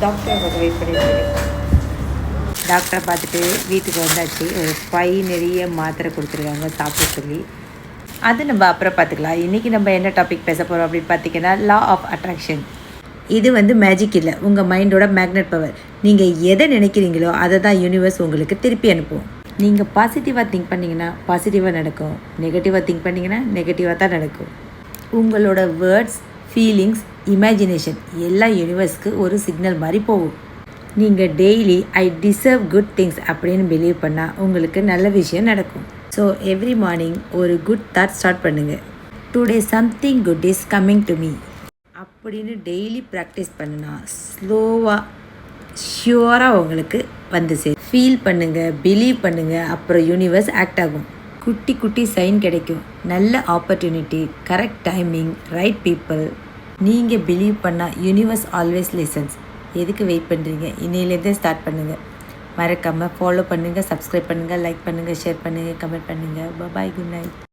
டாக்டரை பார்க்க வெயிட் பண்ணிட்டு டாக்டரை பார்த்துட்டு வீட்டுக்கு வந்தாச்சு. ஒரு பை நிறைய மாத்திரை கொடுத்துருக்காங்க சாப்பிட சொல்லி. அது நம்ம அப்புறம் பார்த்துக்கலாம். இன்றைக்கி நம்ம என்ன டாபிக் பேச போகிறோம் அப்படின்னு பார்த்தீங்கன்னா, லா ஆஃப் அட்ராக்ஷன். இது வந்து மேஜிக் இல்லை, உங்கள் மைண்டோட மேக்னெட் பவர். நீங்கள் எதை நினைக்கிறீங்களோ அதை தான் யூனிவர்ஸ் உங்களுக்கு திருப்பி அனுப்பும். நீங்கள் பாசிட்டிவாக திங்க் பண்ணிங்கன்னா பாசிட்டிவாக நடக்கும், நெகட்டிவாக திங்க் பண்ணிங்கன்னா நெகட்டிவாக தான் நடக்கும். உங்களோட வேர்ட்ஸ், ஃபீலிங்ஸ், இமேஜினேஷன் எல்லாம் யூனிவர்ஸ்க்கு ஒரு சிக்னல் மாதிரி போகும். நீங்கள் daily I deserve good things அப்படின்னு பிலீவ் பண்ணால் உங்களுக்கு நல்ல விஷயம் நடக்கும். ஸோ எவ்ரி மார்னிங் ஒரு குட் தாட் ஸ்டார்ட் பண்ணுங்கள். Today something good is coming to me அப்படின்னு டெய்லி ப்ராக்டிஸ் பண்ணுனா ஸ்லோவாக ஷியூராக உங்களுக்கு வந்து சேரும். ஃபீல் பண்ணுங்கள், பிலீவ் பண்ணுங்கள், அப்புறம் யூனிவர்ஸ் ஆக்ட் ஆகும். குட்டி குட்டி சைன் கிடைக்கும். நல்ல opportunity, correct timing, right people. நீங்கள் பிலீவ் பண்ணால் யூனிவர்ஸ் ஆல்வேஸ் லிசன்ஸ். எதுக்கு வெயிட் பண்ணுறீங்க? இன்னையிலேருந்தே ஸ்டார்ட் பண்ணுங்கள். மறக்காமல் ஃபாலோ பண்ணுங்கள், சப்ஸ்கிரைப் பண்ணுங்கள், லைக் பண்ணுங்கள், ஷேர் பண்ணுங்கள், கமெண்ட் பண்ணுங்கள். பாய், குட் நைட்.